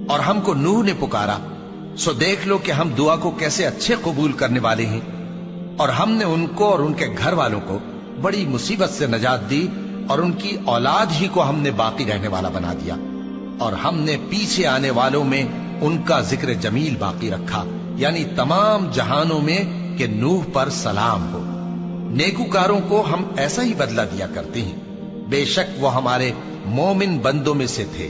اور ہم کو نوح نے پکارا، سو دیکھ لو کہ ہم دعا کو کیسے اچھے قبول کرنے والے ہیں، اور ہم نے ان کو اور ان کے گھر والوں کو بڑی مصیبت سے نجات دی، اور ان کی اولاد ہی کو ہم نے باقی رہنے والا بنا دیا، اور ہم نے پیچھے آنے والوں میں ان کا ذکر جمیل باقی رکھا، یعنی تمام جہانوں میں کہ نوح پر سلام ہو۔ نیکوکاروں کو ہم ایسا ہی بدلہ دیا کرتے ہیں، بے شک وہ ہمارے مومن بندوں میں سے تھے۔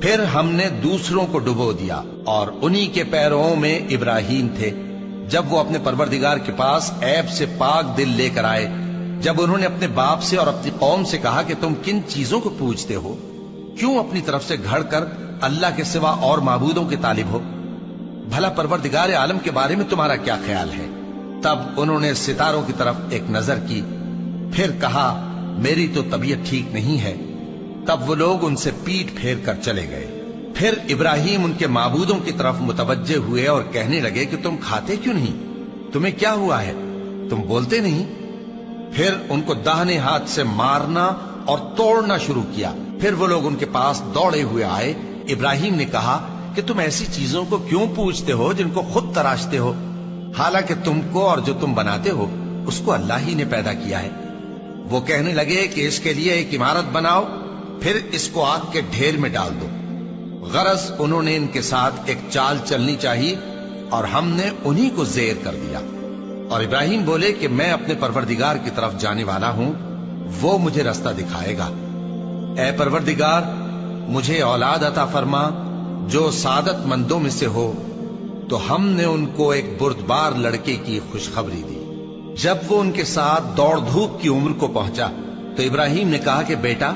پھر ہم نے دوسروں کو ڈبو دیا، اور انہی کے پیروں میں ابراہیم تھے، جب وہ اپنے پروردگار کے پاس عیب سے پاک دل لے کر آئے، جب انہوں نے اپنے باپ سے اور اپنی قوم سے کہا کہ تم کن چیزوں کو پوجتے ہو، کیوں اپنی طرف سے گھڑ کر اللہ کے سوا اور معبودوں کے طالب ہو؟ بھلا پروردگار عالم کے بارے میں تمہارا کیا خیال ہے؟ تب انہوں نے ستاروں کی طرف ایک نظر کی، پھر کہا میری تو طبیعت ٹھیک نہیں ہے۔ تب وہ لوگ ان سے پیٹ پھیر کر چلے گئے۔ پھر ابراہیم ان کے معبودوں کی طرف متوجہ ہوئے اور کہنے لگے کہ تم کھاتے کیوں نہیں؟ تمہیں کیا ہوا ہے؟ تم بولتے نہیں؟ پھر ان کو داہنے ہاتھ سے مارنا اور توڑنا شروع کیا۔ پھر وہ لوگ ان کے پاس دوڑے ہوئے آئے۔ ابراہیم نے کہا کہ تم ایسی چیزوں کو کیوں پوجتے ہو جن کو خود تراشتے ہو، حالانکہ تم کو اور جو تم بناتے ہو اس کو اللہ ہی نے پیدا کیا ہے۔ وہ کہنے لگے کہ اس کے لیے ایک عمارت بناؤ، پھر اس کو آگ کے ڈھیر میں ڈال دو۔ غرض انہوں نے ان کے ساتھ ایک چال چلنی چاہیے، اور ہم نے انہی کو زیر کر دیا۔ اور ابراہیم بولے کہ میں اپنے پروردگار کی طرف جانے والا ہوں، وہ مجھے رستہ دکھائے گا۔ اے پروردگار، مجھے اولاد عطا فرما جو سعادت مندوں میں سے ہو۔ تو ہم نے ان کو ایک بردبار لڑکے کی خوشخبری دی۔ جب وہ ان کے ساتھ دوڑ دھوپ کی عمر کو پہنچا تو ابراہیم نے کہا کہ بیٹا،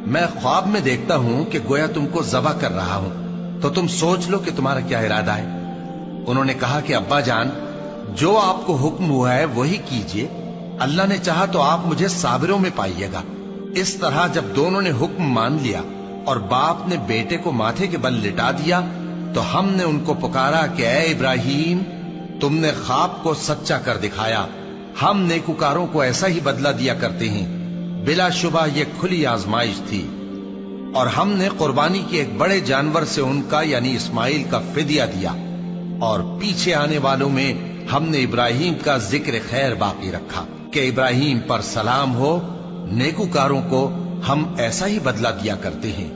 میں خواب میں دیکھتا ہوں کہ گویا تم کو ذبح کر رہا ہوں، تو تم سوچ لو کہ تمہارا کیا ارادہ ہے۔ انہوں نے کہا کہ ابا جان، جو آپ کو حکم ہوا ہے وہی کیجئے، اللہ نے چاہا تو آپ مجھے صابروں میں پائیے گا۔ اس طرح جب دونوں نے حکم مان لیا اور باپ نے بیٹے کو ماتھے کے بل لٹا دیا، تو ہم نے ان کو پکارا کہ اے ابراہیم، تم نے خواب کو سچا کر دکھایا، ہم نیکوکاروں کو ایسا ہی بدلہ دیا کرتے ہیں۔ بلا شبہ یہ کھلی آزمائش تھی، اور ہم نے قربانی کے ایک بڑے جانور سے ان کا یعنی اسماعیل کا فدیہ دیا، اور پیچھے آنے والوں میں ہم نے ابراہیم کا ذکر خیر باقی رکھا کہ ابراہیم پر سلام ہو۔ نیکوکاروں کو ہم ایسا ہی بدلہ دیا کرتے ہیں،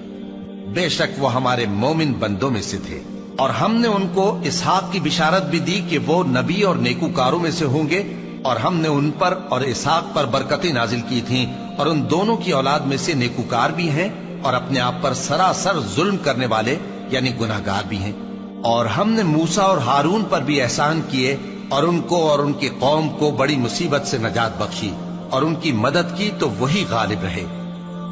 بے شک وہ ہمارے مومن بندوں میں سے تھے۔ اور ہم نے ان کو اسحاق کی بشارت بھی دی کہ وہ نبی اور نیکوکاروں میں سے ہوں گے، اور ہم نے ان پر اور اسحاق پر برکتیں نازل کی تھیں، اور ان دونوں کی اولاد میں سے نیکوکار بھی ہیں اور اپنے آپ پر سراسر ظلم کرنے والے یعنی گناہگار بھی ہیں۔ اور ہم نے موسیٰ اور ہارون پر بھی احسان کیے، اور ان کو اور ان کی قوم کو بڑی مصیبت سے نجات بخشی، اور ان کی مدد کی تو وہی غالب رہے۔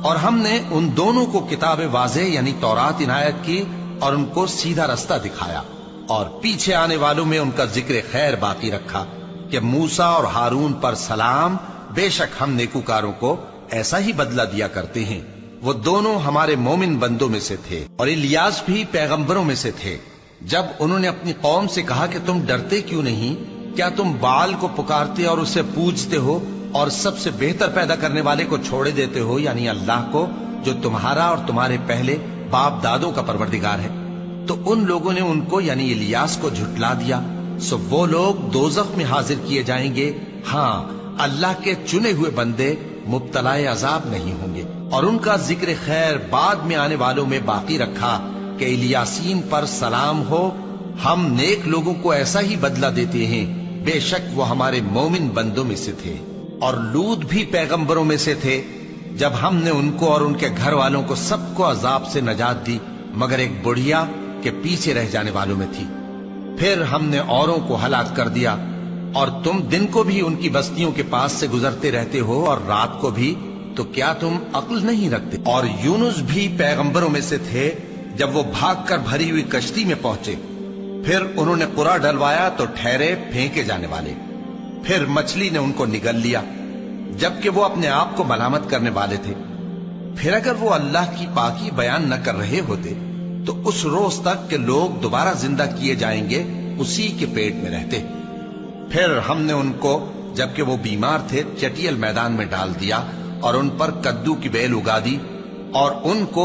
اور ہم نے ان دونوں کو کتاب واضح یعنی تورات عنایت کی، اور ان کو سیدھا رستہ دکھایا، اور پیچھے آنے والوں میں ان کا ذکر خیر باقی رکھا کہ موسیٰ اور ہارون پر سلام، بے شک ہم نیکوکاروں کو ایسا ہی بدلہ دیا کرتے ہیں۔ وہ دونوں ہمارے مومن بندوں میں سے تھے، اور الیاس بھی پیغمبروں میں سے تھے۔ جب انہوں نے اپنی قوم سے کہا کہ تم ڈرتے کیوں نہیں؟ کیا تم بال کو پکارتے اور اسے پوجتے ہو، اور سب سے بہتر پیدا کرنے والے کو چھوڑے دیتے ہو یعنی اللہ کو، جو تمہارا اور تمہارے پہلے باپ دادوں کا پروردگار ہے؟ تو ان لوگوں نے ان کو یعنی الیاس کو جھٹلا دیا، سو وہ لوگ دوزخ میں حاضر کیے جائیں گے۔ ہاں، اللہ کے چنے ہوئے بندے مبتلا عذاب نہیں ہوں گے۔ اور ان کا ذکر خیر بعد میں آنے والوں میں باقی رکھا کہ الیاسین پر سلام ہو۔ ہم نیک لوگوں کو ایسا ہی بدلہ دیتے ہیں، بے شک وہ ہمارے مومن بندوں میں سے تھے۔ اور لوط بھی پیغمبروں میں سے تھے، جب ہم نے ان کو اور ان کے گھر والوں کو سب کو عذاب سے نجات دی، مگر ایک بڑھیا کہ پیچھے رہ جانے والوں میں تھی۔ پھر ہم نے اوروں کو ہلاک کر دیا، اور تم دن کو بھی ان کی بستیوں کے پاس سے گزرتے رہتے ہو اور رات کو بھی، تو کیا تم عقل نہیں رکھتے؟ اور یونس بھی پیغمبروں میں سے تھے، جب وہ بھاگ کر بھری ہوئی کشتی میں پہنچے، پھر انہوں نے قرع ڈلوایا تو ٹھہرے پھینکے جانے والے، پھر مچھلی نے ان کو نگل لیا، جبکہ وہ اپنے آپ کو ملامت کرنے والے تھے۔ پھر اگر وہ اللہ کی پاکی بیان نہ کر رہے ہوتے تو اس روز تک کہ لوگ دوبارہ زندہ کیے جائیں گے اسی کے پیٹ میں رہتے۔ پھر ہم نے ان کو جبکہ وہ بیمار تھے چٹیل میدان میں ڈال دیا، اور ان پر کدو کی بیل اگا دی، اور ان کو